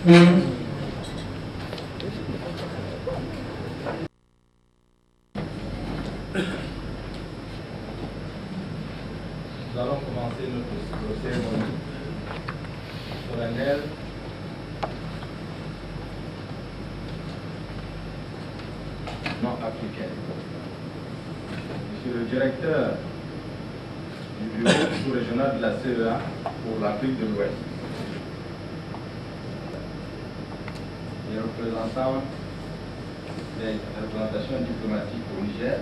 Nous allons commencer notre cérémonie solennelle non africaine. Monsieur le directeur du bureau sous-régional de la CEA pour l'Afrique de l'Ouest, les représentants des représentations diplomatiques au Niger,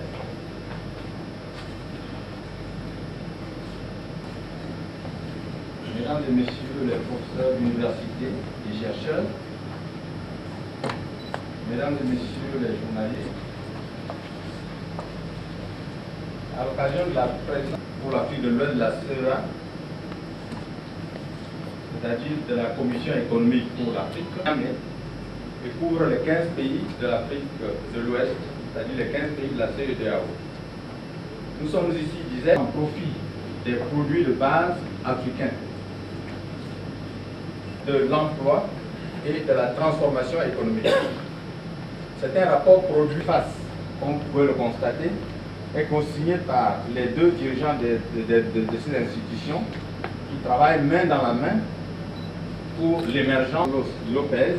Mesdames et Messieurs les professeurs d'université et chercheurs, Mesdames et Messieurs les journalistes, à l'occasion de la présidence pour l'Afrique de l'Ouest de la CEA, c'est-à-dire de la Commission économique pour l'Afrique, et couvre les 15 pays de l'Afrique de l'Ouest, c'est-à-dire les 15 pays de la CEDEAO. Nous sommes ici, disais, en profit des produits de base africains, de l'emploi et de la transformation économique. C'est un rapport produit face, comme vous pouvez le constater, est co-signé par les deux dirigeants de ces institutions qui travaillent main dans la main pour l'émergence. Lopez,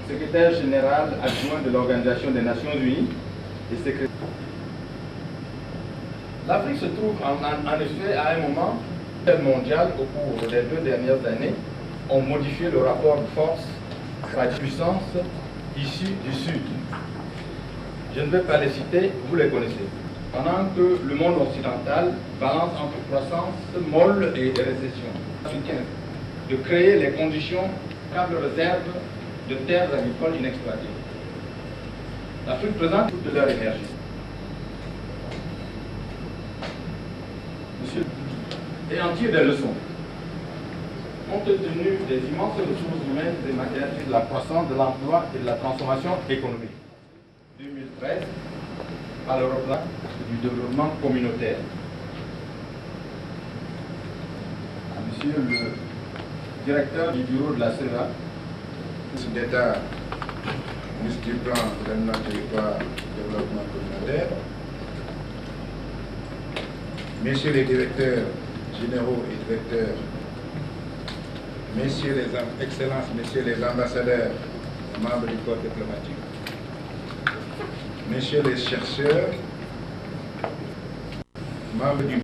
secrétaire général adjoint de l'Organisation des Nations Unies et secrétaire. L'Afrique se trouve en effet à un moment mondial au cours des 2 dernières années ont modifié le rapport de force à la puissance issue du Sud. Je ne vais pas les citer, vous les connaissez. Pendant que le monde occidental balance entre croissance molle et récession africaine, de créer les conditions de réserve de terres agricoles inexploitées. L'Afrique présente toute leur énergie. Monsieur, et en tire des leçons. Compte tenu des immenses ressources humaines et matérielles de la croissance, de l'emploi et de la transformation économique. 2013, par le représentant du développement communautaire. À Monsieur le directeur du bureau de la CEA, Ministre d'État, ministre du Plan de territoire et développement communautaire, Messieurs les directeurs généraux et directeurs, Messieurs les Excellences, Messieurs les ambassadeurs, membres du corps diplomatique, Messieurs les chercheurs, membres du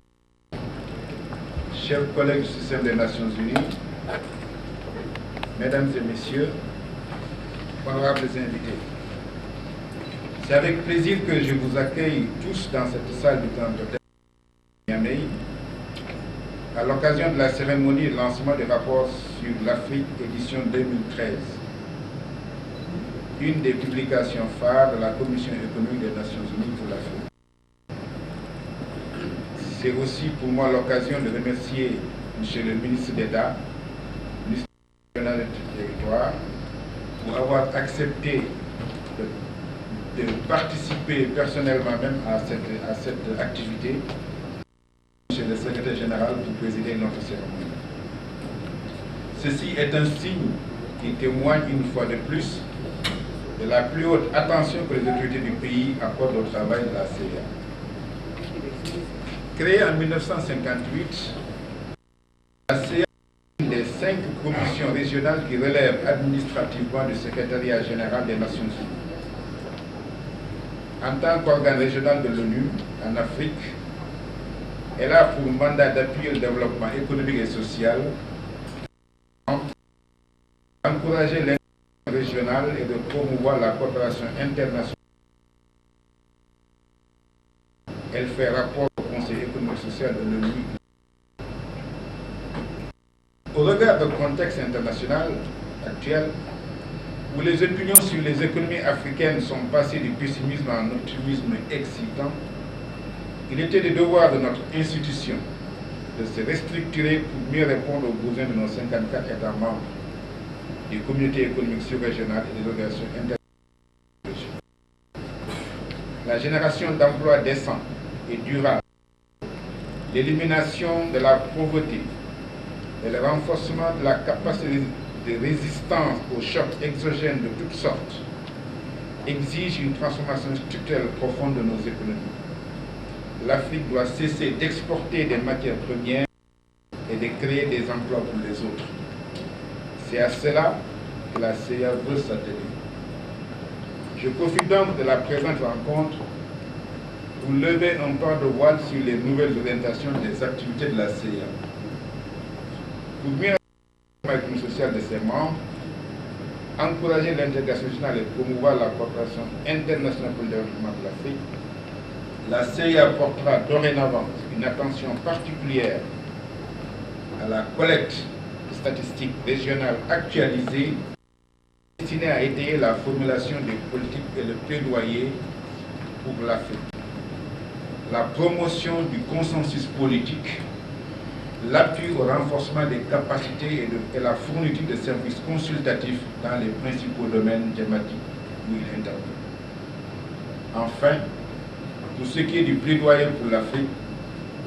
chers collègues du système des Nations Unies, Mesdames et Messieurs, honorables invités. C'est avec plaisir que je vous accueille tous dans cette salle du Temple d'Hôtel Niamey à l'occasion de la cérémonie de lancement des rapports sur l'Afrique édition 2013, une des publications phares de la Commission économique des Nations Unies pour l'Afrique. C'est aussi pour moi l'occasion de remercier M. le ministre d'État, ministre du territoire, pour avoir accepté de participer personnellement même à cette activité. Monsieur le secrétaire général pour présider notre cérémonie. Ceci est un signe qui témoigne une fois de plus de la plus haute attention que les autorités du pays accordent au travail de la CEIA. Créée en 1958, la CEIA est une des 5 commissions régionales qui relèvent administrativement du secrétariat général des Nations Unies. En tant qu'organe régional de l'ONU en Afrique, elle a pour mandat d'appuyer le développement économique et social, d'encourager l'intégration régionale et de promouvoir la coopération internationale. Elle fait rapport au Conseil économique et social de l'ONU. Au regard du contexte international actuel, où les opinions sur les économies africaines sont passées du pessimisme à un optimisme excitant, il était le devoir de notre institution de se restructurer pour mieux répondre aux besoins de nos 54 États membres, des communautés économiques sous-régionales et des organisations internationales. La génération d'emplois décents et durables, l'élimination de la pauvreté et le renforcement de la capacité de résistance aux chocs exogènes de toutes sortes exigent une transformation structurelle profonde de nos économies. L'Afrique doit cesser d'exporter des matières premières et de créer des emplois pour les autres. C'est à cela que la CEIA veut s'atteler. Je profite donc de la présente rencontre pour lever un pan de voile sur les nouvelles orientations des activités de la CEIA. Pour mieux l'économie sociale de ses membres, encourager l'intégration régionale et promouvoir la coopération internationale pour le développement de l'Afrique, la CEIA portera dorénavant une attention particulière à la collecte statistiques régionales actualisées destinées à étayer la formulation des politiques et le plaidoyer pour l'Afrique. La promotion du consensus politique, l'appui au renforcement des capacités et la fourniture de services consultatifs dans les principaux domaines thématiques où il intervient. Enfin, pour ce qui est du plaidoyer pour l'Afrique,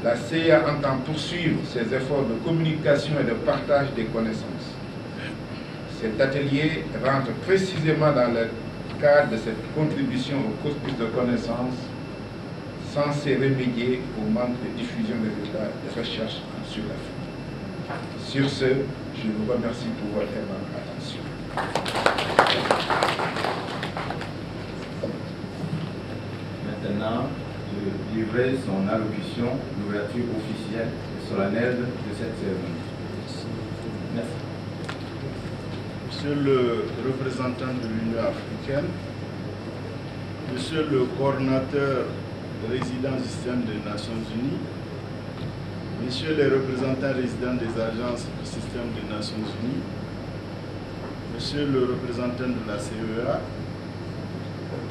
la CEIA entend poursuivre ses efforts de communication et de partage des connaissances. Cet atelier rentre précisément dans le cadre de cette contribution au corpus de connaissances censé remédier au manque de diffusion des résultats de recherche sur l'Afrique. Sur ce, je vous remercie pour votre aimable attention. Maintenant, de livrer son allocution d'ouverture officielle et solennelle de cette cérémonie. Merci. Monsieur le représentant de l'Union africaine, Monsieur le coordinateur résident du système des Nations Unies, Messieurs les représentants résidents des agences du système des Nations Unies, Monsieur le représentant de la CEA,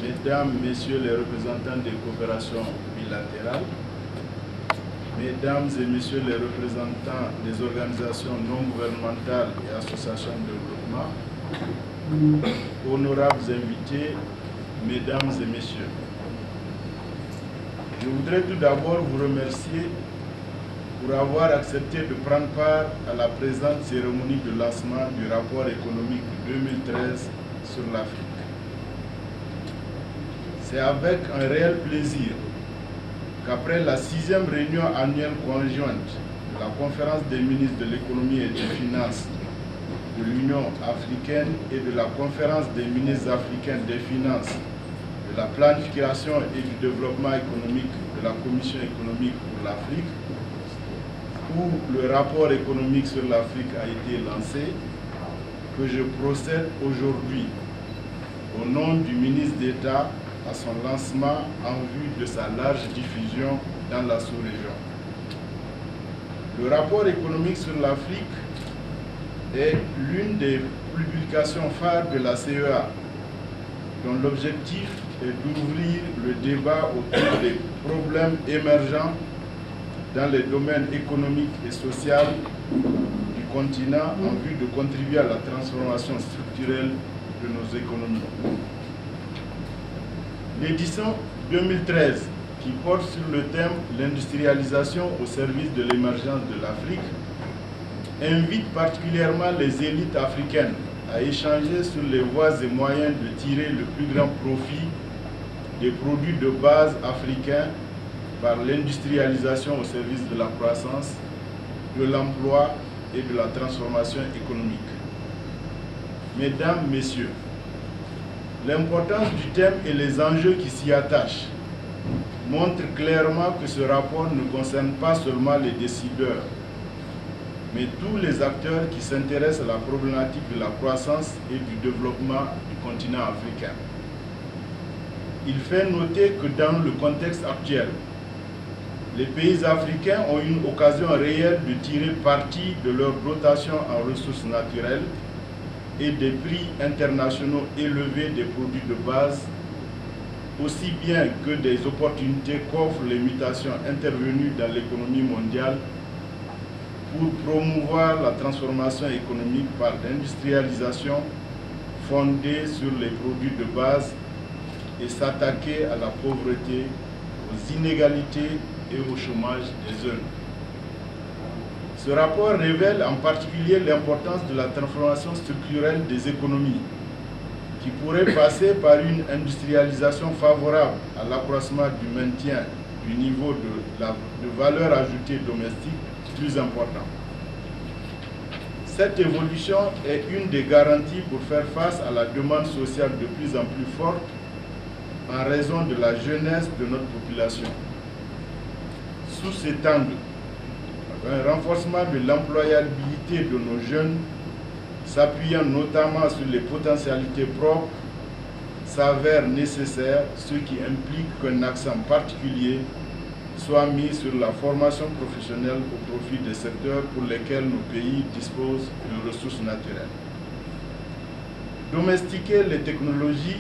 Mesdames, Messieurs les représentants des coopérations bilatérales, Mesdames et Messieurs les représentants des organisations non gouvernementales et associations de développement, honorables invités, Mesdames et Messieurs, je voudrais tout d'abord vous remercier pour avoir accepté de prendre part à la présente cérémonie de lancement du rapport économique 2013 sur l'Afrique. C'est avec un réel plaisir qu'après la 6e réunion annuelle conjointe de la conférence des ministres de l'économie et des finances de l'Union africaine et de la conférence des ministres africains des finances, de la planification et du développement économique de la Commission économique pour l'Afrique, où le rapport économique sur l'Afrique a été lancé, que je procède aujourd'hui au nom du ministre d'État à son lancement en vue de sa large diffusion dans la sous-région. Le rapport économique sur l'Afrique est l'une des publications phares de la CEA, dont l'objectif est d'ouvrir le débat autour des problèmes émergents dans les domaines économiques et sociaux du continent en vue de contribuer à la transformation structurelle de nos économies. L'édition 2013, qui porte sur le thème « L'industrialisation au service de l'émergence de l'Afrique », invite particulièrement les élites africaines à échanger sur les voies et moyens de tirer le plus grand profit des produits de base africains par l'industrialisation au service de la croissance, de l'emploi et de la transformation économique. Mesdames, Messieurs, l'importance du thème et les enjeux qui s'y attachent montrent clairement que ce rapport ne concerne pas seulement les décideurs, mais tous les acteurs qui s'intéressent à la problématique de la croissance et du développement du continent africain. Il fait noter que dans le contexte actuel, les pays africains ont une occasion réelle de tirer parti de leur dotation en ressources naturelles et des prix internationaux élevés des produits de base, aussi bien que des opportunités qu'offrent les mutations intervenues dans l'économie mondiale pour promouvoir la transformation économique par l'industrialisation fondée sur les produits de base et s'attaquer à la pauvreté, aux inégalités et au chômage des jeunes. Ce rapport révèle en particulier l'importance de la transformation structurelle des économies, qui pourrait passer par une industrialisation favorable à l'accroissement du maintien du niveau de valeur ajoutée domestique plus important. Cette évolution est une des garanties pour faire face à la demande sociale de plus en plus forte en raison de la jeunesse de notre population. Sous cet angle, un renforcement de l'employabilité de nos jeunes, s'appuyant notamment sur les potentialités propres, s'avère nécessaire, ce qui implique qu'un accent particulier soit mis sur la formation professionnelle au profit des secteurs pour lesquels nos pays disposent de ressources naturelles. Domestiquer les technologies,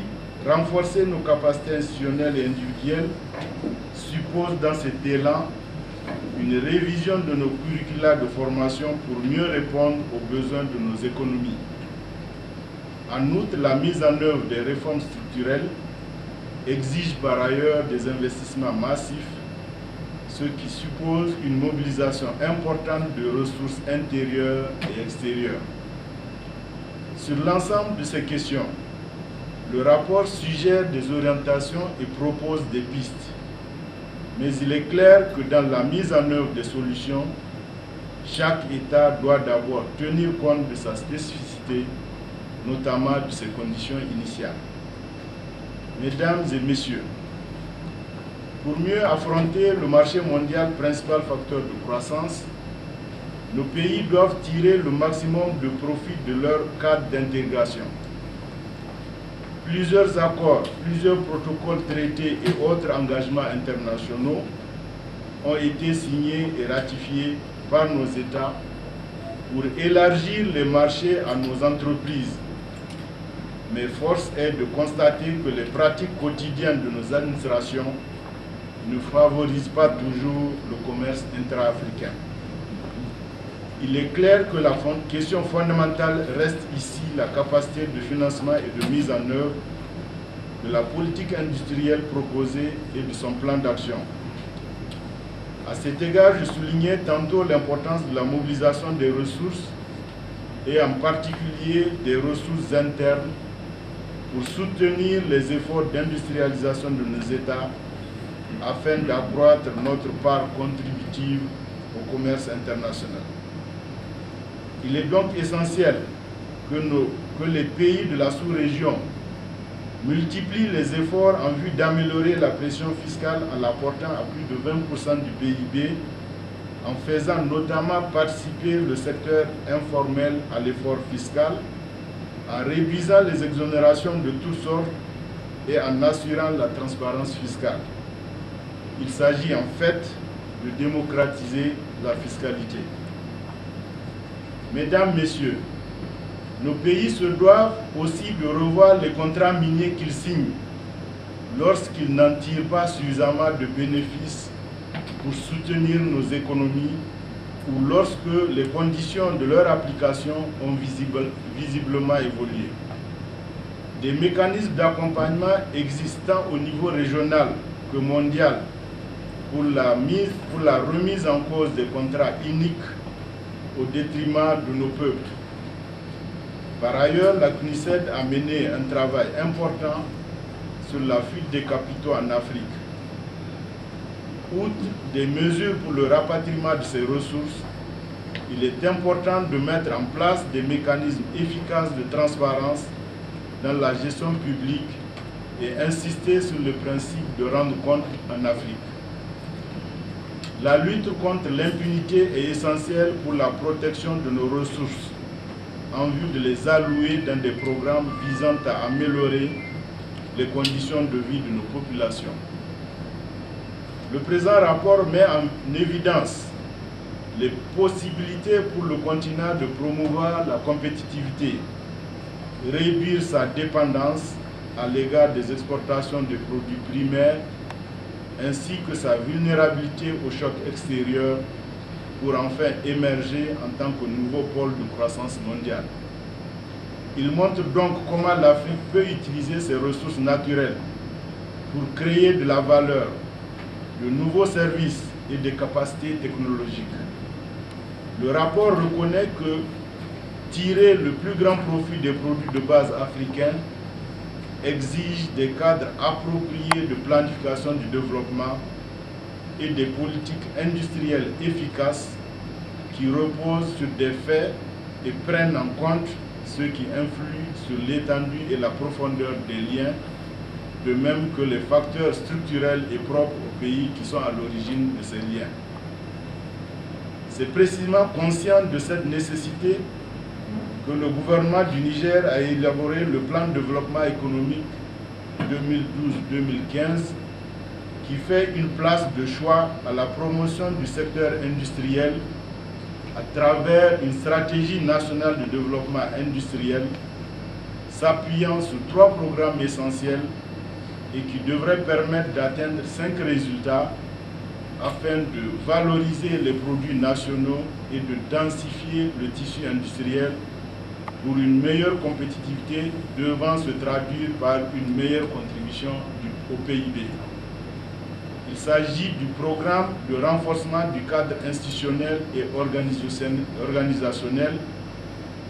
renforcer nos capacités institutionnelles et individuelles suppose dans cet élan une révision de nos curricula de formation pour mieux répondre aux besoins de nos économies. En outre, la mise en œuvre des réformes structurelles exige par ailleurs des investissements massifs, ce qui suppose une mobilisation importante de ressources intérieures et extérieures. Sur l'ensemble de ces questions, le rapport suggère des orientations et propose des pistes. Mais il est clair que dans la mise en œuvre des solutions, chaque État doit d'abord tenir compte de sa spécificité, notamment de ses conditions initiales. Mesdames et Messieurs, pour mieux affronter le marché mondial, principal facteur de croissance, nos pays doivent tirer le maximum de profit de leur cadre d'intégration. Plusieurs accords, plusieurs protocoles, traités et autres engagements internationaux ont été signés et ratifiés par nos États pour élargir les marchés à nos entreprises. Mais force est de constater que les pratiques quotidiennes de nos administrations ne favorisent pas toujours le commerce intra-africain. Il est clair que la question fondamentale reste ici la capacité de financement et de mise en œuvre de la politique industrielle proposée et de son plan d'action. À cet égard, je soulignais tantôt l'importance de la mobilisation des ressources et en particulier des ressources internes pour soutenir les efforts d'industrialisation de nos États afin d'accroître notre part contributive au commerce international. Il est donc essentiel que les pays de la sous-région multiplient les efforts en vue d'améliorer la pression fiscale en la portant à plus de 20% du PIB, en faisant notamment participer le secteur informel à l'effort fiscal, en réduisant les exonérations de toutes sortes et en assurant la transparence fiscale. Il s'agit en fait de démocratiser la fiscalité. Mesdames, Messieurs, nos pays se doivent aussi de revoir les contrats miniers qu'ils signent lorsqu'ils n'en tirent pas suffisamment de bénéfices pour soutenir nos économies ou lorsque les conditions de leur application ont visiblement évolué. Des mécanismes d'accompagnement existants au niveau régional que mondial pour la remise en cause des contrats iniques au détriment de nos peuples. Par ailleurs, la CNUSED a mené un travail important sur la fuite des capitaux en Afrique. Outre des mesures pour le rapatriement de ces ressources, il est important de mettre en place des mécanismes efficaces de transparence dans la gestion publique et insister sur le principe de rendre compte en Afrique. La lutte contre l'impunité est essentielle pour la protection de nos ressources en vue de les allouer dans des programmes visant à améliorer les conditions de vie de nos populations. Le présent rapport met en évidence les possibilités pour le continent de promouvoir la compétitivité, réduire sa dépendance à l'égard des exportations de produits primaires, ainsi que sa vulnérabilité aux chocs extérieurs pour enfin émerger en tant que nouveau pôle de croissance mondiale. Il montre donc comment l'Afrique peut utiliser ses ressources naturelles pour créer de la valeur, de nouveaux services et des capacités technologiques. Le rapport reconnaît que tirer le plus grand profit des produits de base africains exige des cadres appropriés de planification du développement et des politiques industrielles efficaces qui reposent sur des faits et prennent en compte ce qui influe sur l'étendue et la profondeur des liens, de même que les facteurs structurels et propres aux pays qui sont à l'origine de ces liens. C'est précisément conscient de cette nécessité que le gouvernement du Niger a élaboré le plan de développement économique 2012-2015 qui fait une place de choix à la promotion du secteur industriel à travers une stratégie nationale de développement industriel s'appuyant sur 3 programmes essentiels et qui devrait permettre d'atteindre 5 résultats afin de valoriser les produits nationaux et de densifier le tissu industriel pour une meilleure compétitivité devant se traduire par une meilleure contribution au PIB. Il s'agit du programme de renforcement du cadre institutionnel et organisationnel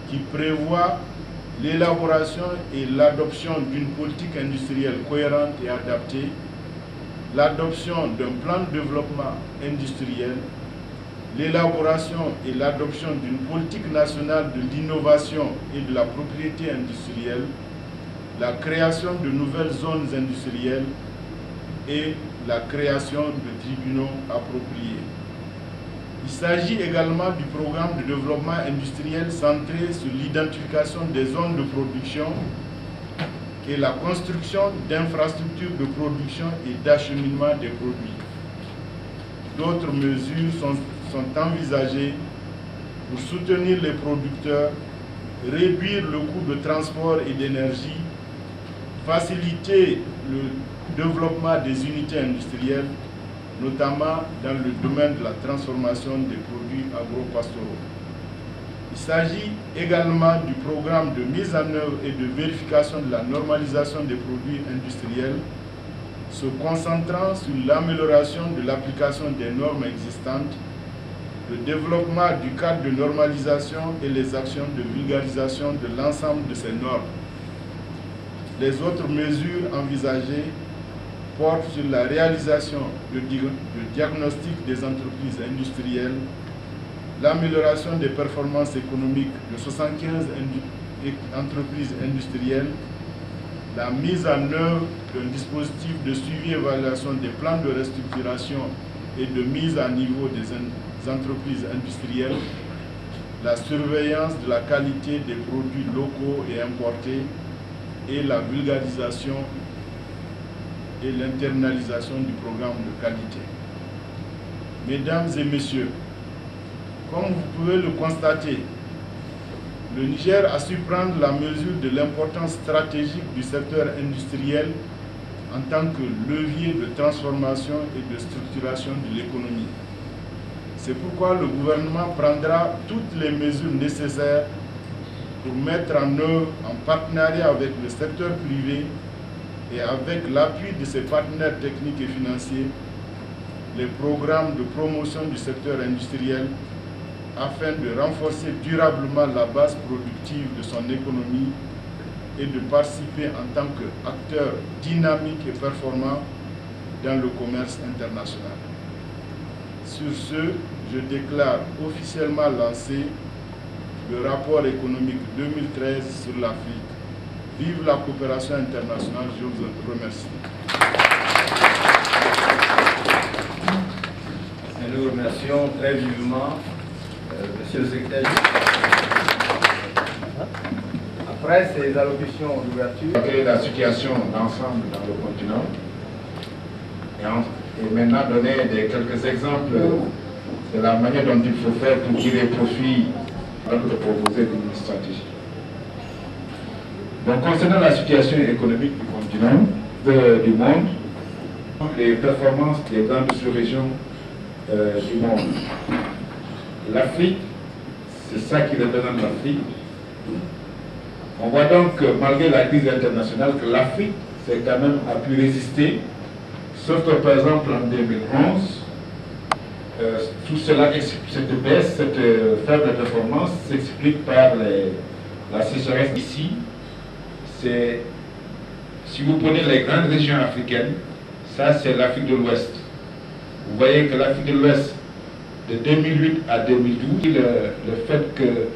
qui prévoit l'élaboration et l'adoption d'une politique industrielle cohérente et adaptée, l'adoption d'un plan de développement industriel, l'élaboration et l'adoption d'une politique nationale de l'innovation et de la propriété industrielle, la création de nouvelles zones industrielles et la création de tribunaux appropriés. Il s'agit également du programme de développement industriel centré sur l'identification des zones de production et la construction d'infrastructures de production et d'acheminement des produits. D'autres mesures sont envisagées pour soutenir les producteurs, réduire le coût de transport et d'énergie, faciliter le développement des unités industrielles, notamment dans le domaine de la transformation des produits agro-pastoraux. Il s'agit également du programme de mise en œuvre et de vérification de la normalisation des produits industriels, se concentrant sur l'amélioration de l'application des normes existantes, le développement du cadre de normalisation et les actions de vulgarisation de l'ensemble de ces normes. Les autres mesures envisagées portent sur la réalisation de diagnostic des entreprises industrielles, l'amélioration des performances économiques de 75 entreprises industrielles, la mise en œuvre d'un dispositif de suivi et évaluation des plans de restructuration et de mise à niveau des entreprises industrielles, la surveillance de la qualité des produits locaux et importés et la vulgarisation et l'internalisation du programme de qualité. Mesdames et messieurs, comme vous pouvez le constater, le Niger a su prendre la mesure de l'importance stratégique du secteur industriel en tant que levier de transformation et de structuration de l'économie. C'est pourquoi le gouvernement prendra toutes les mesures nécessaires pour mettre en œuvre, en partenariat avec le secteur privé et avec l'appui de ses partenaires techniques et financiers, les programmes de promotion du secteur industriel afin de renforcer durablement la base productive de son économie et de participer en tant qu'acteur dynamique et performant dans le commerce international. Sur ce, je déclare officiellement lancé le rapport économique 2013 sur l'Afrique. Vive la coopération internationale, je vous remercie. Et nous remercions très vivement Monsieur le secrétaire. Après ces allocutions d'ouverture, Quelle est la situation d'ensemble dans le continent et maintenant donner quelques exemples de la manière dont il faut faire pour tirer profit de proposer une stratégie. Donc concernant la situation économique du continent, du monde, les performances des grandes sous-régions du monde. L'Afrique, c'est ça qui représente l'Afrique. On voit donc que malgré la crise internationale, que l'Afrique quand même a pu résister, sauf que par exemple en 2011, tout cela, cette baisse, cette faible performance s'explique par la sécheresse ici. Si vous prenez les grandes régions africaines, ça c'est l'Afrique de l'Ouest. Vous voyez que l'Afrique de l'Ouest, de 2008 à 2012, le fait que,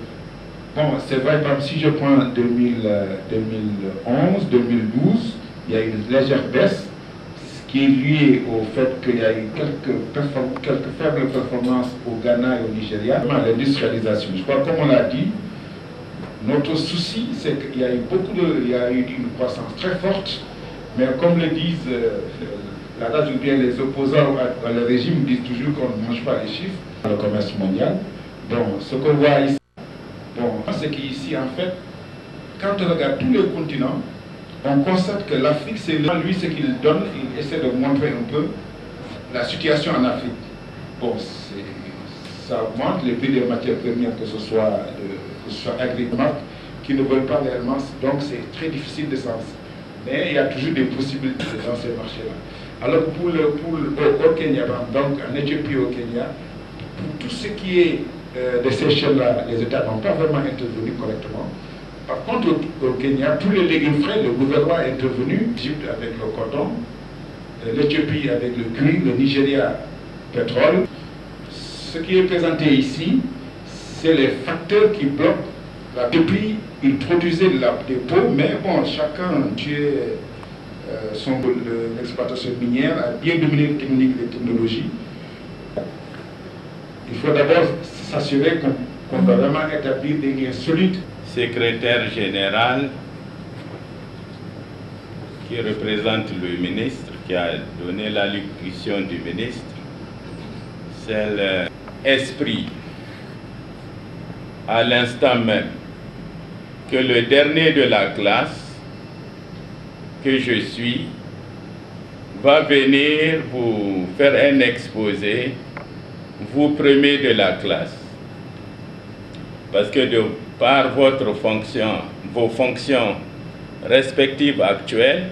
bon, c'est vrai, par exemple, si je prends 2011, 2012, il y a une légère baisse, ce qui est lié au fait qu'il y a eu quelques faibles performances au Ghana et au Nigeria. L'industrialisation, je crois, comme on l'a dit, notre souci, c'est qu'il y a eu une croissance très forte, mais comme le disent l'adage ou bien les opposants à le régime disent toujours qu'on ne mange pas les chiffres dans le commerce mondial. Donc, ce qu'on voit ici, c'est qu'ici, en fait, quand on regarde tous les continents, on constate que l'Afrique, c'est lui ce qu'il donne, il essaie de montrer un peu la situation en Afrique. Bon, ça augmente les prix des matières premières, que ce soit agricoles, qui ne veulent pas réellement, donc c'est très difficile de s'en. Mais il y a toujours des possibilités dans ces marchés-là. Alors au Kenya, donc en Éthiopie et au Kenya, pour tout ce qui est de ces chaînes-là, les États n'ont pas vraiment intervenu correctement. Par contre, au Kenya, tous les légumes frais, le gouvernement est intervenu, l'Égypte avec le coton, l'Éthiopie avec le cuir, le Nigeria, pétrole. Ce qui est présenté ici, c'est les facteurs qui bloquent. Depuis, ils produisaient des pots, mais bon, chacun tuait l'exploitation minière, a bien dominé les techniques et les technologies. Il faut d'abord s'assurer qu'on va vraiment établir des liens solides. Secrétaire général qui représente le ministre, qui a donné l'allocution du ministre, c'est l'esprit, à l'instant même, que le dernier de la classe, que je suis, va venir vous faire un exposé, vous premier de la classe. Parce que par vos fonctions respectives actuelles,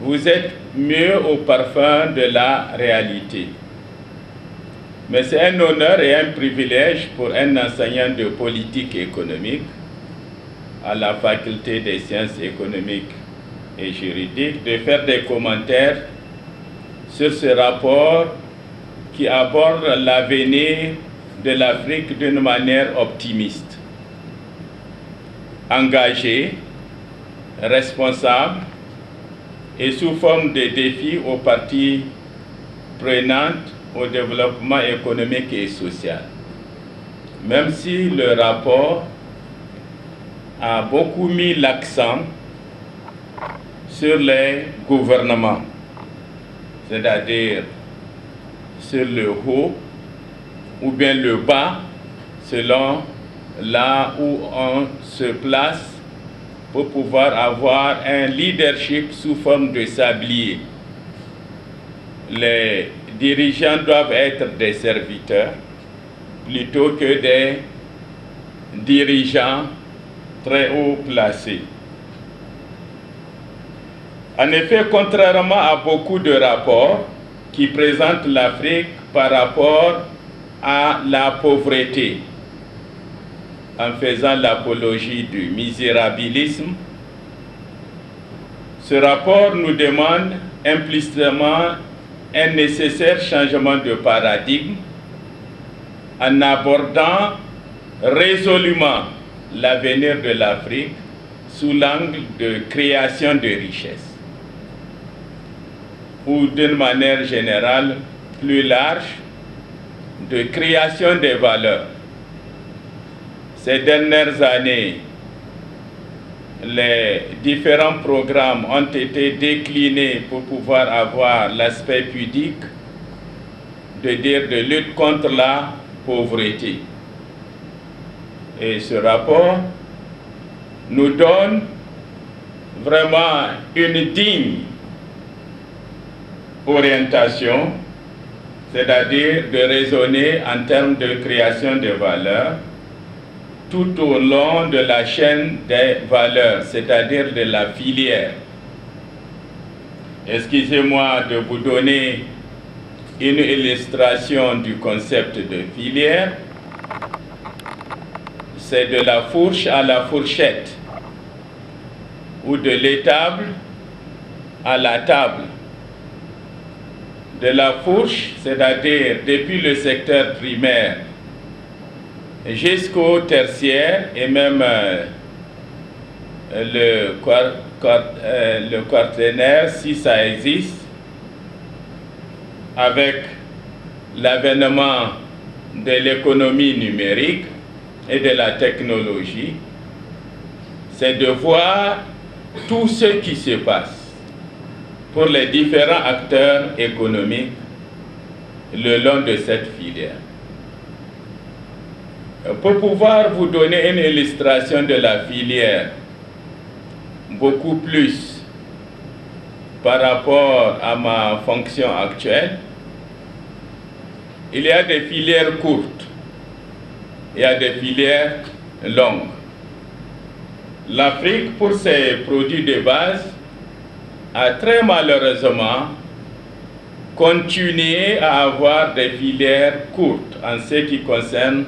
vous êtes mieux au parfum de la réalité. Mais c'est un honneur et un privilège pour un enseignant de politique économique à la faculté des sciences économiques et juridiques de faire des commentaires sur ce rapport qui aborde l'avenir de l'Afrique d'une manière optimiste, engagée, responsable et sous forme de défis aux parties prenantes au développement économique et social. Même si le rapport a beaucoup mis l'accent sur les gouvernements, c'est-à-dire sur le haut ou bien le bas, selon là où on se place pour pouvoir avoir un leadership sous forme de sablier. Les dirigeants doivent être des serviteurs plutôt que des dirigeants très haut placés. En effet, contrairement à beaucoup de rapports qui présentent l'Afrique par rapport à la pauvreté en faisant l'apologie du misérabilisme, ce rapport nous demande implicitement un nécessaire changement de paradigme en abordant résolument l'avenir de l'Afrique sous l'angle de création de richesses, ou d'une manière générale plus large, de création des valeurs. Ces dernières années, les différents programmes ont été déclinés pour pouvoir avoir l'aspect pudique de lutte contre la pauvreté. Et ce rapport nous donne vraiment une digne orientation, c'est-à-dire de raisonner en termes de création de valeurs tout au long de la chaîne des valeurs, c'est-à-dire de la filière. Excusez-moi de vous donner une illustration du concept de filière. C'est de la fourche à la fourchette, ou de l'étable à la table. De la fourche, c'est-à-dire depuis le secteur primaire jusqu'au tertiaire et même le quaternaire, si ça existe, avec l'avènement de l'économie numérique et de la technologie, c'est de voir tout ce qui se passe pour les différents acteurs économiques le long de cette filière. Pour pouvoir vous donner une illustration de la filière beaucoup plus par rapport à ma fonction actuelle, il y a des filières courtes, il y a des filières longues. L'Afrique, pour ses produits de base, a très malheureusement continué à avoir des filières courtes en ce qui concerne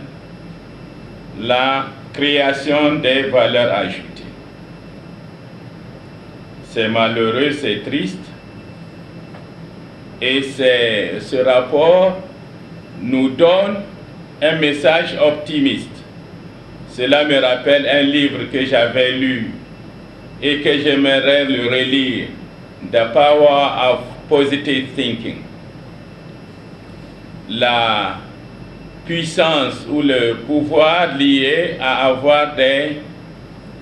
la création des valeurs ajoutées. C'est malheureux, c'est triste, et ce rapport nous donne un message optimiste. Cela me rappelle un livre que j'avais lu et que j'aimerais le relire, The Power of Positive Thinking. La puissance ou le pouvoir lié à avoir des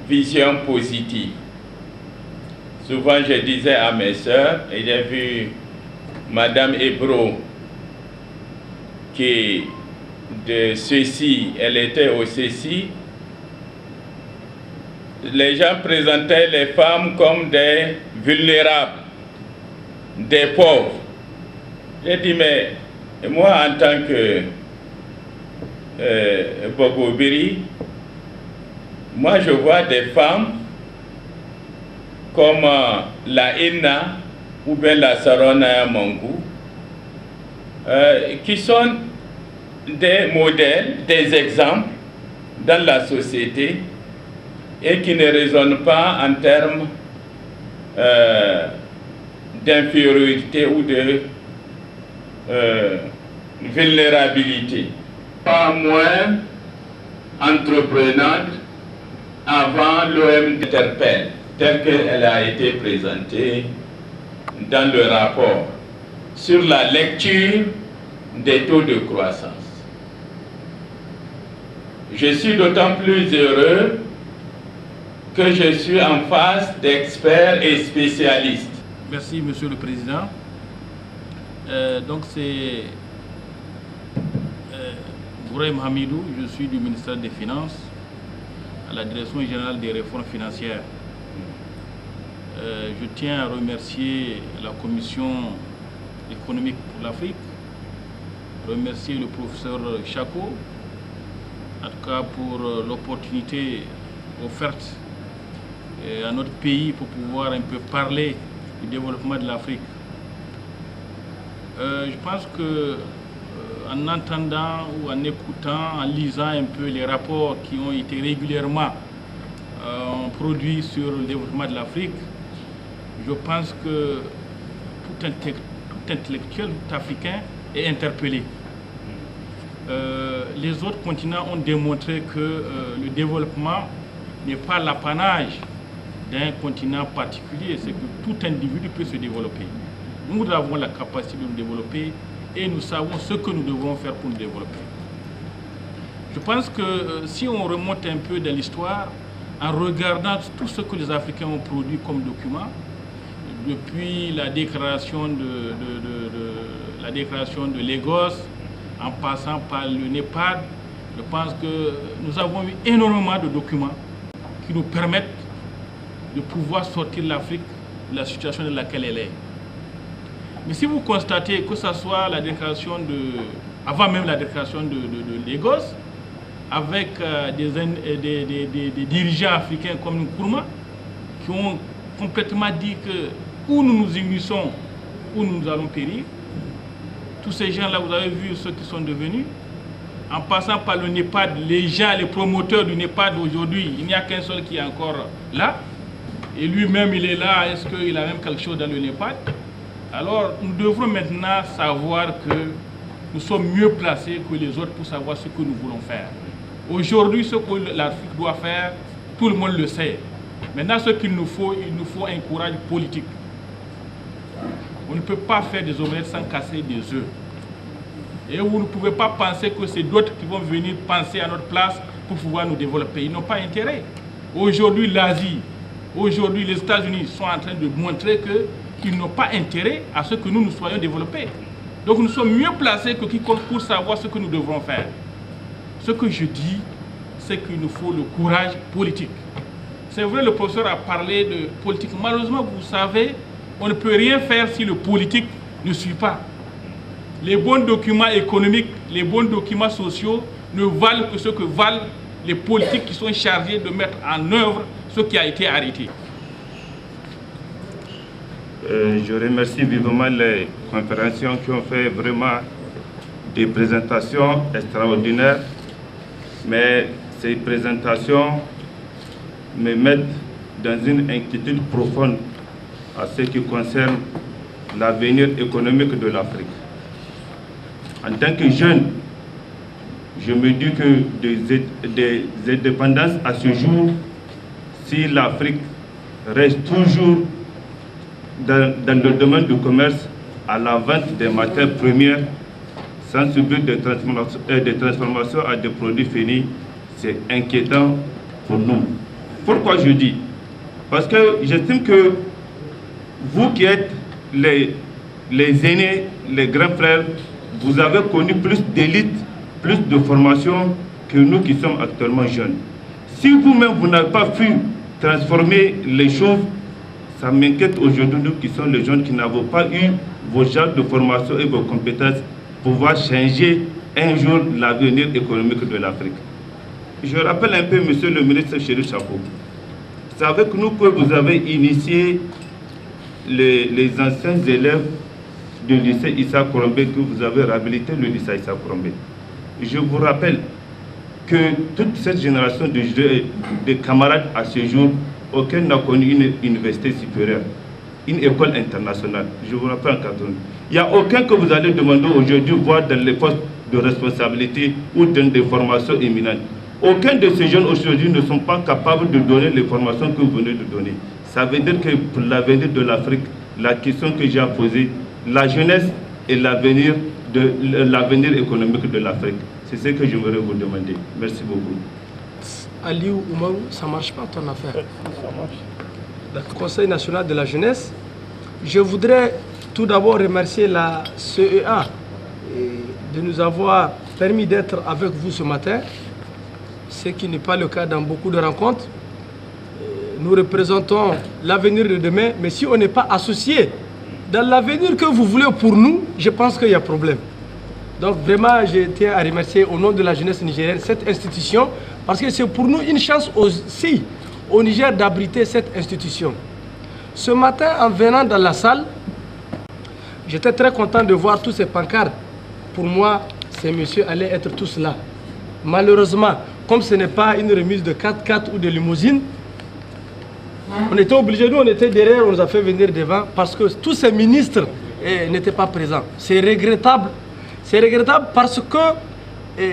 visions positives. Souvent, je disais à mes sœurs, et j'ai vu Madame Ebro, qui de ceci, elle était au ceci, les gens présentaient les femmes comme des vulnérables, des pauvres. J'ai dit, mais moi, en tant que Bogobiri, moi je vois des femmes comme la Inna ou bien la Sarona Mangou, qui sont des modèles, des exemples dans la société et qui ne raisonnent pas en termes d'infériorité ou de vulnérabilité. Pas moins entreprenante avant l'OM interpelle, telle qu'elle a été présentée dans le rapport sur la lecture des taux de croissance. Je suis d'autant plus heureux que je suis en face d'experts et spécialistes. Merci, Monsieur le Président. Donc c'est Bouraïm Hamidou, je suis du ministère des Finances, à la Direction générale des réformes financières. Je tiens à remercier la Commission économique pour l'Afrique, remercier le professeur Chako, en tout cas pour l'opportunité offerte à notre pays pour pouvoir un peu parler du développement de l'Afrique. Je pense que en entendant ou en écoutant, en lisant un peu les rapports qui ont été régulièrement produits sur le développement de l'Afrique, je pense que tout intellectuel, tout africain est interpellé. Les autres continents ont démontré que le développement n'est pas l'apanage d'un continent particulier, c'est que tout individu peut se développer. Nous avons la capacité de nous développer et nous savons ce que nous devons faire pour nous développer. Je pense que si on remonte un peu dans l'histoire, en regardant tout ce que les Africains ont produit comme documents, depuis la déclaration de Lagos, en passant par le NEPAD, je pense que nous avons eu énormément de documents qui nous permettent de pouvoir sortir l'Afrique de la situation dans laquelle elle est. Mais si vous constatez que ce soit la déclaration avant même la déclaration de Lagos, avec des dirigeants africains comme Nkrumah, qui ont complètement dit que où nous nous unissons, où nous allons périr. Tous ces gens-là, vous avez vu ce qu'ils sont devenus. En passant par le NEPAD, les gens, les promoteurs du NEPAD aujourd'hui, il n'y a qu'un seul qui est encore là. Et lui-même, il est là. Est-ce qu'il a même quelque chose dans le NEPAD? Alors, nous devrons maintenant savoir que nous sommes mieux placés que les autres pour savoir ce que nous voulons faire. Aujourd'hui, ce que l'Afrique doit faire, tout le monde le sait. Maintenant, ce qu'il nous faut un courage politique. On ne peut pas faire des omelettes sans casser des œufs. Et vous ne pouvez pas penser que c'est d'autres qui vont venir penser à notre place pour pouvoir nous développer. Ils n'ont pas intérêt. Aujourd'hui, l'Asie, aujourd'hui, les États-Unis sont en train de montrer qu'ils n'ont pas intérêt à ce que nous soyons développés. Donc nous sommes mieux placés que quiconque pour savoir ce que nous devrons faire. Ce que je dis, c'est qu'il nous faut le courage politique. C'est vrai, le professeur a parlé de politique. Malheureusement, vous savez, on ne peut rien faire si le politique ne suit pas. Les bons documents économiques, les bons documents sociaux ne valent que ce que valent les politiques qui sont chargés de mettre en œuvre ce qui a été arrêté. Je remercie vivement les conférenciers qui ont fait vraiment des présentations extraordinaires, mais ces présentations me mettent dans une inquiétude profonde à ce qui concerne l'avenir économique de l'Afrique. En tant que jeune, je me dis que des indépendances à ce jour, si l'Afrique reste toujours dans le domaine du commerce à la vente des matières premières, sans subir des transformations à des produits finis, c'est inquiétant pour nous. Pourquoi je dis? Parce que j'estime que vous qui êtes les aînés, les grands frères, vous avez connu plus d'élite, plus de formation que nous qui sommes actuellement jeunes. Si vous-même, vous n'avez pas pu transformer les choses, ça m'inquiète aujourd'hui, nous qui sommes les jeunes qui n'avons pas eu vos genres de formation et vos compétences pour pouvoir changer un jour l'avenir économique de l'Afrique. Je rappelle un peu, monsieur le ministre Chérif Chapot, c'est avec nous que vous avez initié les anciens élèves du lycée Issa Kourombé, que vous avez réhabilité le lycée Issa Kourombé. Je vous rappelle que toute cette génération de camarades à ce jour, aucun n'a connu une université supérieure, une école internationale. Je vous rappelle en 80. Il n'y a aucun que vous allez demander aujourd'hui, voir dans les postes de responsabilité ou dans des formations éminentes. Aucun de ces jeunes aujourd'hui ne sont pas capables de donner les formations que vous venez de donner. Ça veut dire que pour l'avenir de l'Afrique, la question que j'ai posée, la jeunesse et l'avenir économique de l'Afrique. C'est ce que j'aimerais vous demander. Merci beaucoup. Aliou Oumarou, ça ne marche pas ton affaire. Ça marche. Le Conseil national de la jeunesse, je voudrais tout d'abord remercier la CEA de nous avoir permis d'être avec vous ce matin, ce qui n'est pas le cas dans beaucoup de rencontres. Nous représentons l'avenir de demain, mais si on n'est pas associé dans l'avenir que vous voulez pour nous, je pense qu'il y a problème. Donc vraiment, je tiens à remercier au nom de la jeunesse nigérienne cette institution, parce que c'est pour nous une chance aussi au Niger d'abriter cette institution. Ce matin, en venant dans la salle, j'étais très content de voir tous ces pancartes. Pour moi, ces messieurs allaient être tous là. Malheureusement, comme ce n'est pas une remise de 4x4 ou de limousine, on était obligés, nous on était derrière, on nous a fait venir devant parce que tous ces ministres n'étaient pas présents. C'est regrettable. C'est regrettable parce que,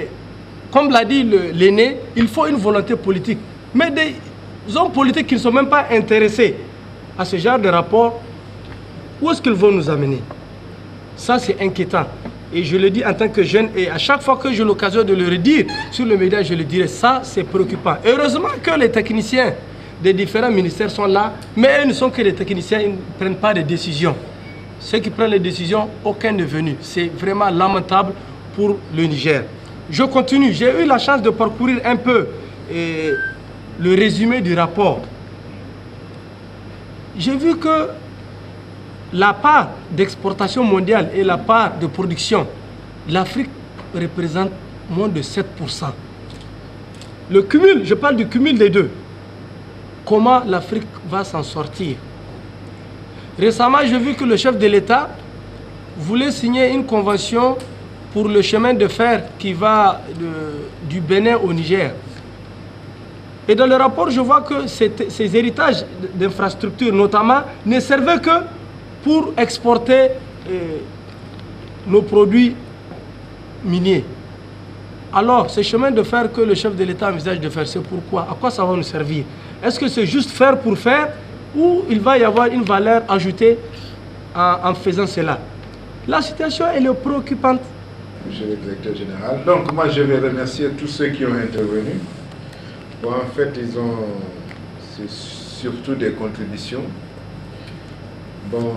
comme l'a dit l'aîné, il faut une volonté politique. Mais des hommes politiques qui ne sont même pas intéressés à ce genre de rapport, où est-ce qu'ils vont nous amener? Ça, c'est inquiétant. Et je le dis en tant que jeune, et à chaque fois que j'ai l'occasion de le redire sur le média, je le dirai, ça, c'est préoccupant. Heureusement que les techniciens des différents ministères sont là, mais ils ne sont que des techniciens, ils ne prennent pas de décisions. Ceux qui prennent les décisions, aucun n'est venu. C'est vraiment lamentable pour le Niger. Je continue. J'ai eu la chance de parcourir un peu le résumé du rapport. J'ai vu que la part d'exportation mondiale et la part de production, l'Afrique représente moins de 7%. Le cumul, je parle du cumul des deux. Comment l'Afrique va s'en sortir? Récemment, j'ai vu que le chef de l'État voulait signer une convention pour le chemin de fer qui va du Bénin au Niger. Et dans le rapport, je vois que ces héritages d'infrastructures, notamment, ne servaient que pour exporter nos produits miniers. Alors, ce chemin de fer que le chef de l'État envisage de faire, c'est pourquoi? À quoi ça va nous servir? Est-ce que c'est juste faire pour faire ou il va y avoir une valeur ajoutée en faisant cela? La situation, elle est préoccupante. Monsieur le directeur général, donc moi je vais remercier tous ceux qui ont intervenu. Bon, en fait, c'est surtout des contributions. Bon,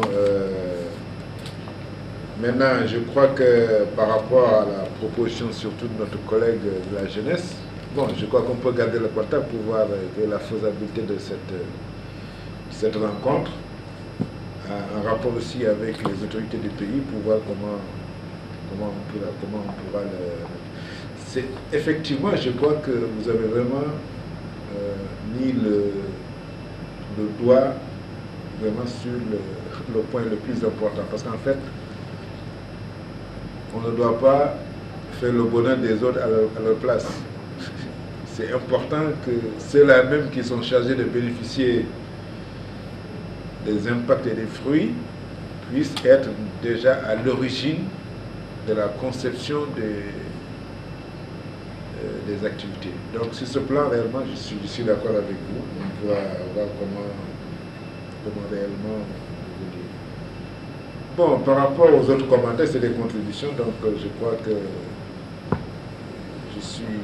maintenant, je crois que par rapport à la proposition surtout de notre collègue de la jeunesse, bon, je crois qu'on peut garder le contact pour voir la faisabilité de cette rencontre, en rapport aussi avec les autorités du pays pour voir comment on pourra le... Effectivement, je crois que vous avez vraiment mis le doigt vraiment sur le point le plus important. Parce qu'en fait, on ne doit pas faire le bonheur des autres à leur place. C'est important que ceux-là même qui sont chargés de bénéficier des impacts et des fruits puissent être déjà à l'origine de la conception des activités. Donc sur ce plan, réellement, je suis d'accord avec vous. On pourra voir comment réellement évoluer. Bon, par rapport aux autres commentaires, c'est des contributions, donc je crois que je suis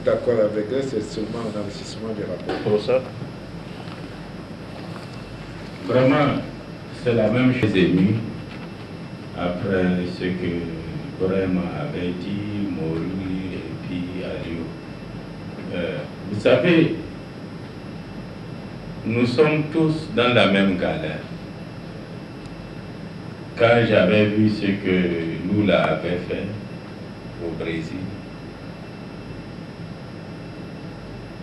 d'accord avec eux, c'est seulement un investissement du rapport. Pour ça, vraiment, c'est la même chose émue après ce que Ibrahim avait dit, Mouri et puis Aliou. Vous savez, nous sommes tous dans la même galère. Quand j'avais vu ce que Lula avait fait au Brésil,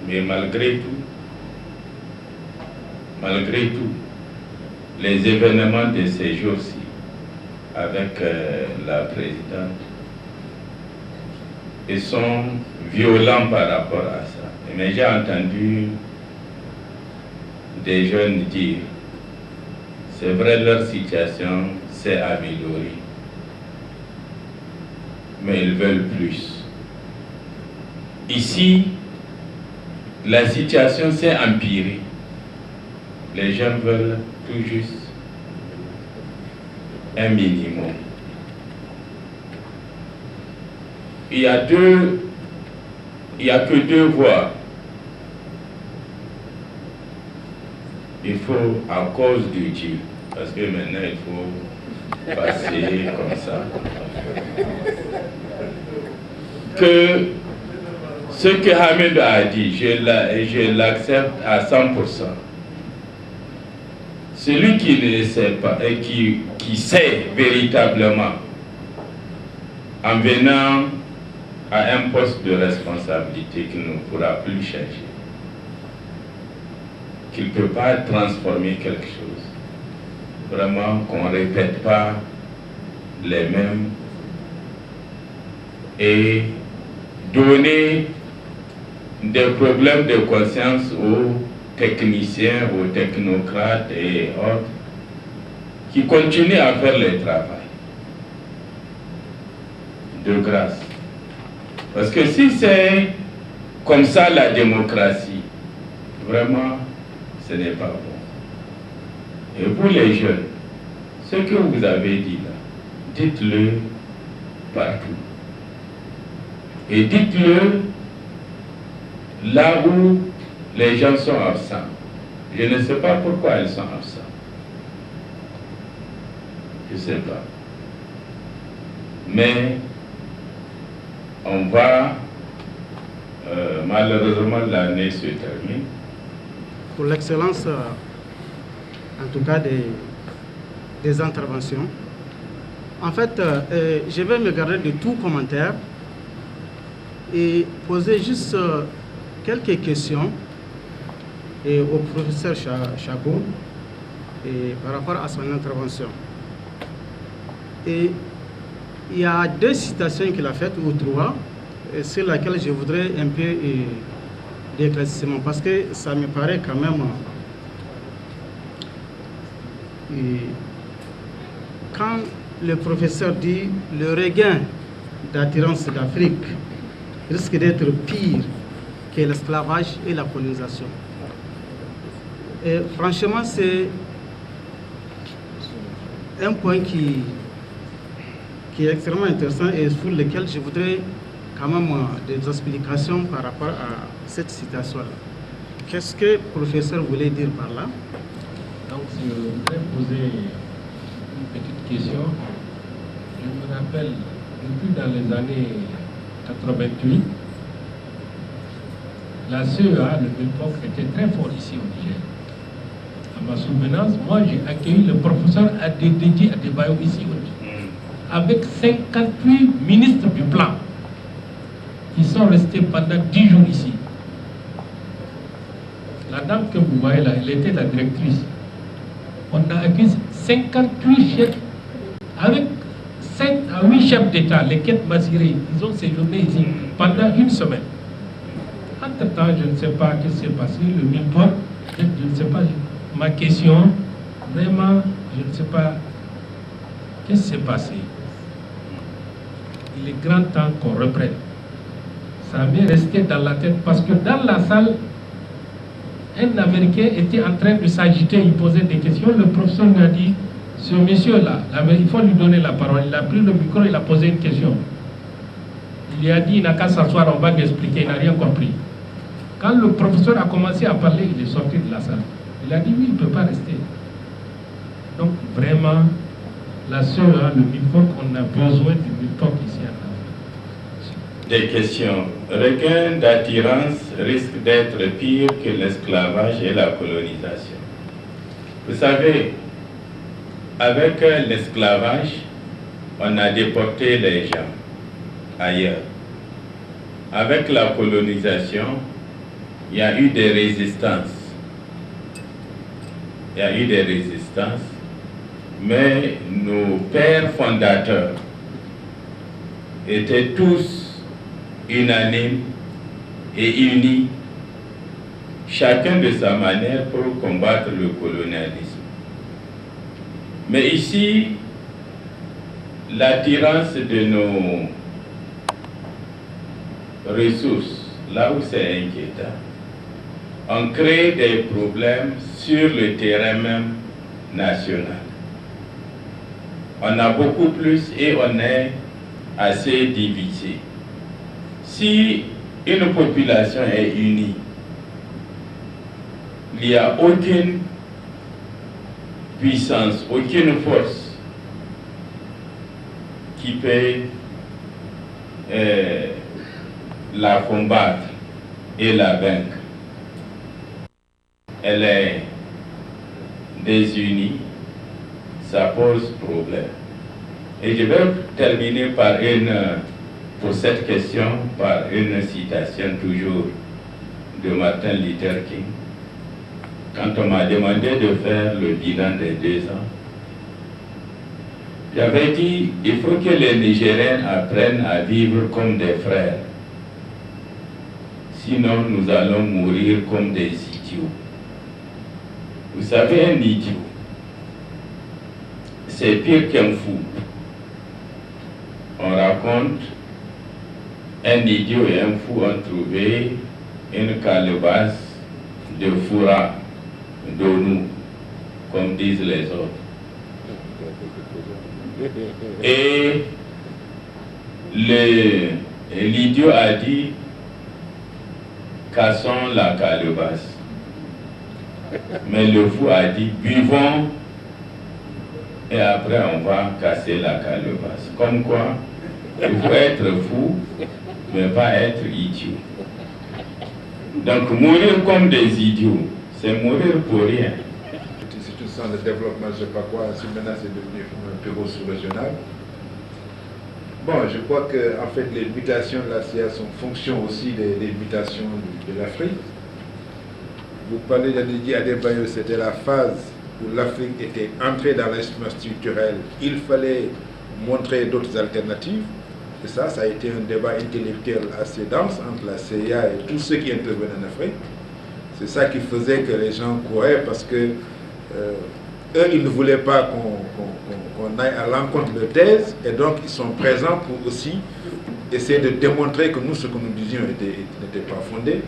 mais malgré tout, les événements de ces jours-ci avec la présidente, ils sont violents par rapport à ça. Mais j'ai entendu des jeunes dire, c'est vrai, leur situation s'est améliorée, mais ils veulent plus. Ici, la situation s'est empirée. Les jeunes veulent tout juste un minimum. Il y a que deux voies. Il faut, à cause de Dieu, parce que maintenant il faut passer comme ça, que ce que Hamid a dit, je l'accepte à 100%. Celui qui ne le sait pas et qui sait véritablement, en venant à un poste de responsabilité qui ne pourra plus changer, qu'il ne peut pas transformer quelque chose. Vraiment qu'on ne répète pas les mêmes et donner des problèmes de conscience aux techniciens, aux technocrates et autres qui continuent à faire le travail. De grâce. Parce que si c'est comme ça la démocratie, vraiment, ce n'est pas bon. Et vous les jeunes, ce que vous avez dit là, dites-le partout. Et dites-le là où les gens sont absents. Je ne sais pas pourquoi ils sont absents. Je ne sais pas. Mais on va, malheureusement, l'année se termine. Pour l'excellence, en tout cas, des interventions. En fait, je vais me garder de tout commentaire et poser juste quelques questions au professeur Chako par rapport à son intervention. Et il y a deux citations qu'il a faites, ou trois, sur lesquelles je voudrais un peu d'éclaircissement, parce que ça me paraît quand même... quand le professeur dit le regain d'attirance d'Afrique risque d'être pire que l'esclavage et la colonisation. Et franchement, c'est un point qui est extrêmement intéressant et sur lequel je voudrais quand même des explications par rapport à cette citation-là. Qu'est-ce que le professeur voulait dire par là? Donc, je voudrais poser une petite question. Je me rappelle, depuis dans les années 88, la CEA, le MIPOC, était très fort ici au Niger. À ma souvenance, moi j'ai accueilli le professeur Adededji Adebayo ici au Niger, avec 58 ministres du plan qui sont restés pendant 10 jours ici. La dame que vous voyez là, elle était la directrice. On a accueilli 58 chefs, avec 5 à 8 chefs d'État, les quêtes Massiré, ils ont séjourné ici pendant une semaine. Entre-temps, je ne sais pas ce qui s'est passé, le MIPOC, je ne sais pas, ma question, vraiment, je ne sais pas qu'est-ce qui s'est passé. Il est grand temps qu'on reprenne. Ça m'est resté dans la tête parce que dans la salle, un Américain était en train de s'agiter, il posait des questions. Le professeur lui a dit, ce monsieur-là, il faut lui donner la parole. Il a pris le micro, il a posé une question. Il lui a dit, il n'a qu'à s'asseoir, on va lui expliquer, il n'a rien compris. Quand le professeur a commencé à parler, il est sorti de la salle. Il a dit, oui, il ne peut pas rester. Donc, vraiment, la CEA, le MIPOC, on a besoin du MIPOC ici en Afrique. Des questions. Regain d'attirance risque d'être pire que l'esclavage et la colonisation. Vous savez, avec l'esclavage, on a déporté les gens ailleurs. Avec la colonisation, il y a eu des résistances. Il y a eu des résistances, mais nos pères fondateurs étaient tous unanimes et unis, chacun de sa manière pour combattre le colonialisme. Mais ici, l'attirance de nos ressources, là où c'est inquiétant, on crée des problèmes sur le terrain même national. On a beaucoup plus et on est assez divisé. Si une population est unie, il n'y a aucune puissance, aucune force qui peut la combattre et la vaincre. Elle est désunie, ça pose problème. Et je vais terminer pour cette question par une citation toujours de Martin Luther King. Quand on m'a demandé de faire le bilan des 2 ans, J'avais dit, il faut que les Nigériens apprennent à vivre comme des frères. Sinon, nous allons mourir comme des idiots. Vous savez, un idiot, c'est pire qu'un fou. On raconte, un idiot et un fou ont trouvé une calebasse de fourra d'Onou, comme disent les autres. Et l'idiot a dit, cassons la calebasse. Mais le fou a dit, buvons et après on va casser la calebasse. Comme quoi, il faut être fou, mais pas être idiot. Donc mourir comme des idiots, c'est mourir pour rien. C'est tout ça, le développement, je ne sais pas quoi, si maintenant c'est devenu un bureau sous-régional. Bon, je crois que en fait, les mutations de la CIA sont fonction aussi des mutations de l'Afrique. Vous parlez d'Adidi Adebayo, c'était la phase où l'Afrique était entrée dans l'instrument structurel. Il fallait montrer d'autres alternatives. Et ça a été un débat intellectuel assez dense entre la CIA et tous ceux qui intervenaient en Afrique. C'est ça qui faisait que les gens couraient parce que eux, ils ne voulaient pas qu'on aille à l'encontre de leur thèse et donc ils sont présents pour aussi essayer de démontrer que nous, ce que nous disions n'était pas fondé.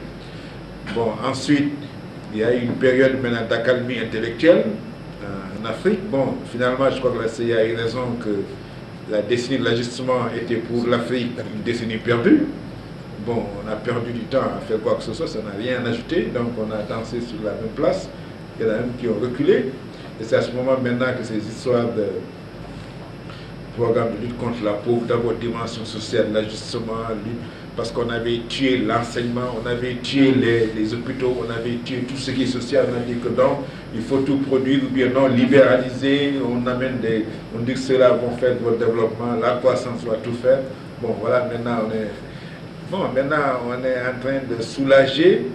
Bon, ensuite, il y a eu une période maintenant d'accalmie intellectuelle en Afrique. Bon, finalement, je crois que la CIA a eu raison que la décennie de l'ajustement était pour l'Afrique une décennie perdue. Bon, on a perdu du temps à faire quoi que ce soit, ça n'a rien ajouté, donc on a dansé sur la même place. Il y en a même qui ont reculé. Et c'est à ce moment maintenant que ces histoires de programme de lutte contre la pauvreté, d'abord dimension sociale, l'ajustement, parce qu'on avait tué l'enseignement, on avait tué les hôpitaux, on avait tué tout ce qui est social, on a dit que non, il faut tout produire, ou bien non, libéraliser, on dit que ceux-là vont faire votre développement, la croissance va tout faire. Bon, voilà, maintenant on est en train de soulager,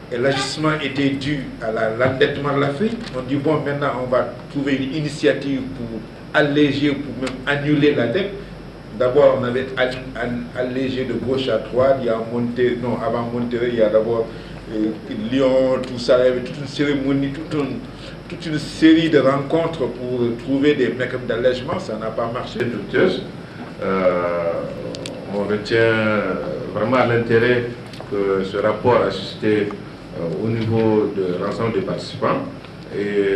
et l'ajustement était dû à l'endettement de l'Afrique. On dit, bon, maintenant on va trouver une initiative pour alléger, pour même annuler la dette. D'abord, on avait allégé de gauche à droite, il y a avant Monterrey, il y a d'abord Lyon, tout ça, il y avait toute une cérémonie, toute une série de rencontres pour trouver des mécanismes d'allègement, ça n'a pas marché. On retient vraiment l'intérêt que ce rapport a suscité au niveau de l'ensemble des participants. Et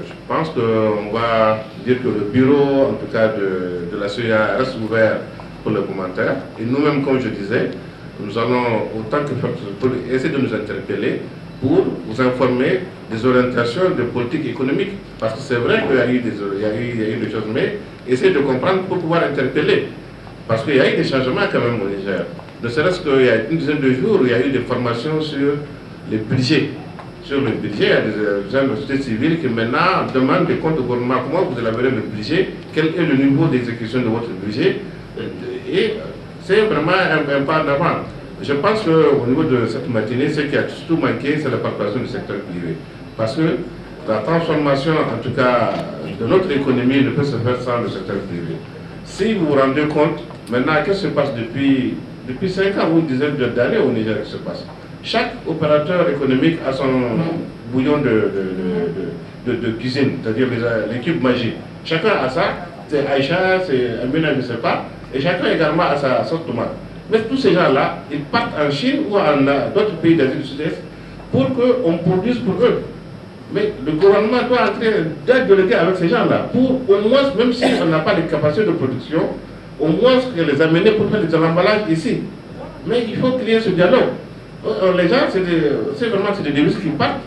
je pense qu'on va dire que le bureau, en tout cas de la CIA, reste ouvert pour le commentaire. Et nous-mêmes, comme je disais, nous allons, autant que faire, pour essayer de nous interpeller pour vous informer des orientations de politique économique. Parce que c'est vrai qu'il y a eu des choses, mais essayer de comprendre pour pouvoir interpeller. Parce qu'il y a eu des changements quand même au Niger. Ne serait-ce qu'il y a une dizaine de jours, il y a eu des formations sur les budgets. Sur le budget, il y a des gens de la société civile qui maintenant demandent des comptes au gouvernement. Comment vous élaborez le budget? Quel est le niveau d'exécution de votre budget? Et c'est vraiment un pas en avant. Je pense qu'au niveau de cette matinée, ce qui a surtout manqué, c'est la participation du secteur privé. Parce que la transformation, en tout cas, de notre économie ne peut se faire sans le secteur privé. Si vous vous rendez compte, maintenant, qu'est-ce qui se passe depuis 5 ans ou une dizaine d'années au Niger qui se passe? Chaque opérateur économique a son bouillon de cuisine, c'est-à-dire l'équipe magique. Chacun a ça, c'est Aïcha, c'est Amina, je ne sais pas, et chacun également a sa sauce tomate. Mais tous ces gens-là, ils partent en Chine ou en d'autres pays d'Asie du Sud-Est pour qu'on produise pour eux. Mais le gouvernement doit dialoguer avec ces gens-là pour au moins, même si on n'a pas les capacités de production, au moins les amener pour faire des emballages ici. Mais il faut qu'il y ait ce dialogue. Les gens, c'est vraiment des devises qui partent.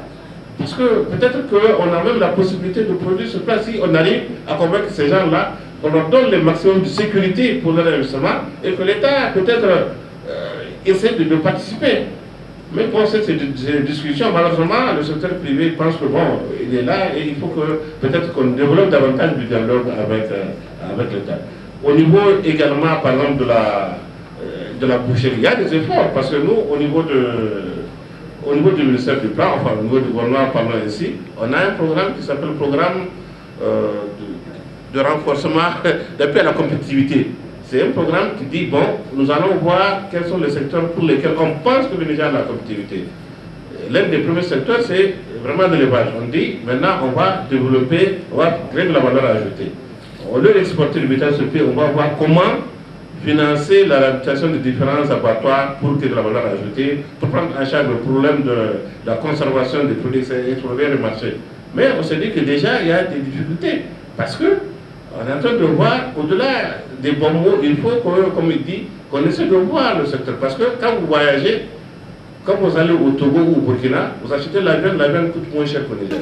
Parce que peut-être qu'on a même la possibilité de produire sur place si on arrive à convaincre ces gens-là, qu'on leur donne le maximum de sécurité pour leur investissement et que l'État peut-être essaie de participer. Mais pour ces discussions, malheureusement, le secteur privé pense que bon, il est là et il faut que peut-être qu'on développe davantage du dialogue avec l'État. Au niveau également, par exemple, de la boucherie, il y a des efforts parce que nous, au niveau du ministère du Plan, enfin au niveau du gouvernement, parlons ici, on a un programme qui s'appelle le programme de renforcement d'appui à la compétitivité. C'est un programme qui dit, bon, nous allons voir quels sont les secteurs pour lesquels on pense que le Niger a la compétitivité. L'un des premiers secteurs, c'est vraiment de l'élevage. On dit, maintenant, on va développer, on va créer de la valeur ajoutée. Au lieu d'exporter le bétail sur pied, on va voir comment financer la réhabilitation des différents abattoirs pour qu'il y ait de la valeur ajoutée, pour prendre en charge le problème de la conservation des produits et trouver le marché. Mais on se dit que déjà, il y a des difficultés. Parce que on est en train de voir, au-delà des bons mots, il faut, comme il dit, qu'on essaie de voir le secteur. Parce que quand vous voyagez, quand vous allez au Togo ou au Burkina, vous achetez la viande coûte moins cher qu'au Niger.